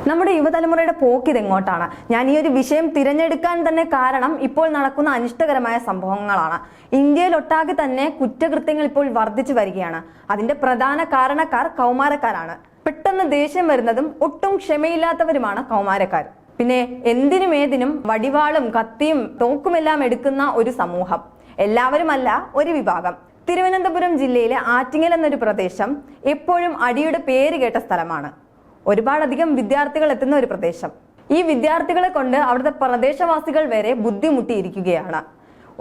നമ്മുടെ യുവതലമുറയുടെ പോക്ക് ഇതെങ്ങോട്ടാണ്? ഞാൻ ഈ ഒരു വിഷയം തിരഞ്ഞെടുക്കാൻ തന്നെ കാരണം ഇപ്പോൾ നടക്കുന്ന അനിഷ്ടകരമായ സംഭവങ്ങളാണ്. ഇന്ത്യയിലൊട്ടാകെ തന്നെ കുറ്റകൃത്യങ്ങൾ ഇപ്പോൾ വർദ്ധിച്ചു വരികയാണ്. അതിന്റെ പ്രധാന കാരണക്കാർ കൗമാരക്കാരാണ്. പെട്ടെന്ന് ദേഷ്യം വരുന്നതും ഒട്ടും ക്ഷമയില്ലാത്തവരുമാണ് കൗമാരക്കാർ. പിന്നെ എന്തിനും ഏതിനും വടിവാളും കത്തിയും തോക്കുമെല്ലാം എടുക്കുന്ന ഒരു സമൂഹം. എല്ലാവരുമല്ല, ഒരു വിഭാഗം. തിരുവനന്തപുരം ജില്ലയിലെ ആറ്റിങ്ങൽ എന്നൊരു പ്രദേശം എപ്പോഴും അടിയുടെ പേര് കേട്ട സ്ഥലമാണ്. ഒരുപാടധികം വിദ്യാർത്ഥികൾ എത്തുന്ന ഒരു പ്രദേശം. ഈ വിദ്യാർത്ഥികളെ കൊണ്ട് അവിടുത്തെ പ്രദേശവാസികൾ വരെ ബുദ്ധിമുട്ടിയിരിക്കുകയാണ്.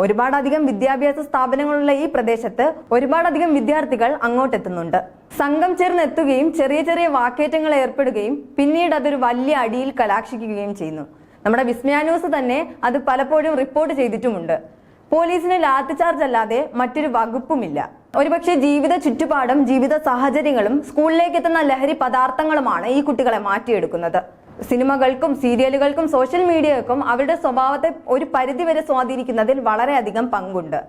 ഒരുപാടധികം വിദ്യാഭ്യാസ സ്ഥാപനങ്ങളുള്ള ഈ പ്രദേശത്ത് ഒരുപാടധികം വിദ്യാർത്ഥികൾ അങ്ങോട്ടെത്തുന്നുണ്ട്. സംഘം ചേർന്ന് എത്തുകയും ചെറിയ ചെറിയ വാക്കേറ്റങ്ങൾ ഏർപ്പെടുകയും പിന്നീട് അതൊരു വലിയ അടിയിൽ കലാക്ഷിക്കുകയും ചെയ്യുന്നു. നമ്മുടെ വിസ്മയ ന്യൂസ് തന്നെ അത് പലപ്പോഴും റിപ്പോർട്ട് ചെയ്തിട്ടുമുണ്ട്. പോലീസിന് ലാത്തിചാർജ് അല്ലാതെ മറ്റൊരു വകുപ്പുമില്ല. ഒരുപക്ഷെ ജീവിത ചുറ്റുപാടും ജീവിത സാഹചര്യങ്ങളും സ്കൂളിലേക്ക് എത്തുന്ന ലഹരി പദാർത്ഥങ്ങളുമാണ് ഈ കുട്ടികളെ മാറ്റിയെടുക്കുന്നത്. സിനിമകൾക്കും സീരിയലുകൾക്കും സോഷ്യൽ മീഡിയകൾക്കും അവരുടെ സ്വഭാവത്തെ ഒരു പരിധിവരെ സ്വാധീനിക്കുന്നതിൽ വളരെയധികം പങ്കുണ്ട്.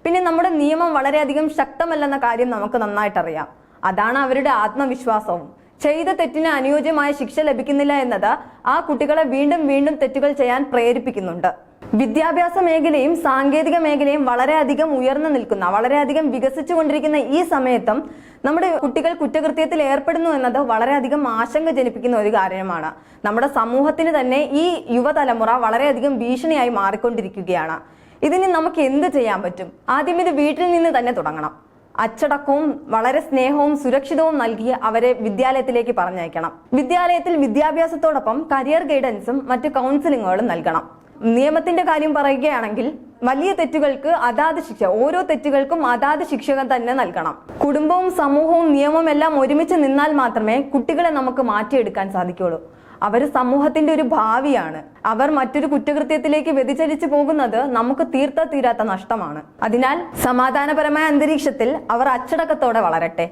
പിന്നെ നമ്മുടെ നിയമം വളരെയധികം ശക്തമല്ലെന്ന കാര്യം നമുക്ക് നന്നായിട്ടറിയാം. അതാണ് അവരുടെ ആത്മവിശ്വാസവും. ചെയ്ത തെറ്റിന് അനുയോജ്യമായ ശിക്ഷ ലഭിക്കുന്നില്ല എന്നത് ആ കുട്ടികളെ വീണ്ടും വീണ്ടും തെറ്റുകൾ ചെയ്യാൻ പ്രേരിപ്പിക്കുന്നുണ്ട്. വിദ്യാഭ്യാസ മേഖലയും സാങ്കേതിക മേഖലയും വളരെയധികം ഉയർന്നു നിൽക്കുന്ന, വളരെയധികം വികസിച്ചുകൊണ്ടിരിക്കുന്ന ഈ സമയത്തും നമ്മുടെ കുട്ടികൾ കുറ്റകൃത്യത്തിൽ ഏർപ്പെടുന്നു എന്നത് വളരെയധികം ആശങ്ക ജനിപ്പിക്കുന്ന ഒരു കാര്യമാണ്. നമ്മുടെ സമൂഹത്തിന് തന്നെ ഈ യുവതലമുറ വളരെയധികം ഭീഷണിയായി മാറിക്കൊണ്ടിരിക്കുകയാണ്. ഇതിന് നമുക്ക് എന്ത് ചെയ്യാൻ പറ്റും? ആദ്യം ഇത് വീട്ടിൽ നിന്ന് തന്നെ തുടങ്ങണം. അച്ചടക്കവും വളരെ സ്നേഹവും സുരക്ഷിതവും നൽകി അവരെ വിദ്യാലയത്തിലേക്ക് പറഞ്ഞയക്കണം. വിദ്യാലയത്തിൽ വിദ്യാഭ്യാസത്തോടൊപ്പം കരിയർ ഗൈഡൻസും മറ്റു കൗൺസിലിങ്ങുകളും നൽകണം. നിയമത്തിന്റെ കാര്യം പറയുകയാണെങ്കിൽ വലിയ തെറ്റുകൾക്ക് അതാത് ശിക്ഷ, ഓരോ തെറ്റുകൾക്കും അതാത് ശിക്ഷകൾ തന്നെ നൽകണം. കുടുംബവും സമൂഹവും നിയമവും എല്ലാം ഒരുമിച്ച് നിന്നാൽ മാത്രമേ കുട്ടികളെ നമുക്ക് മാറ്റിയെടുക്കാൻ സാധിക്കുള്ളൂ. അവർ സമൂഹത്തിന്റെ ഒരു ഭാവിയാണ്. അവർ മറ്റൊരു കുറ്റകൃത്യത്തിലേക്ക് വ്യതിചലിച്ചു പോകുന്നത് നമുക്ക് തീരാത്ത നഷ്ടമാണ്. അതിനാൽ സമാധാനപരമായ അന്തരീക്ഷത്തിൽ അവർ അച്ചടക്കത്തോടെ വളരട്ടെ.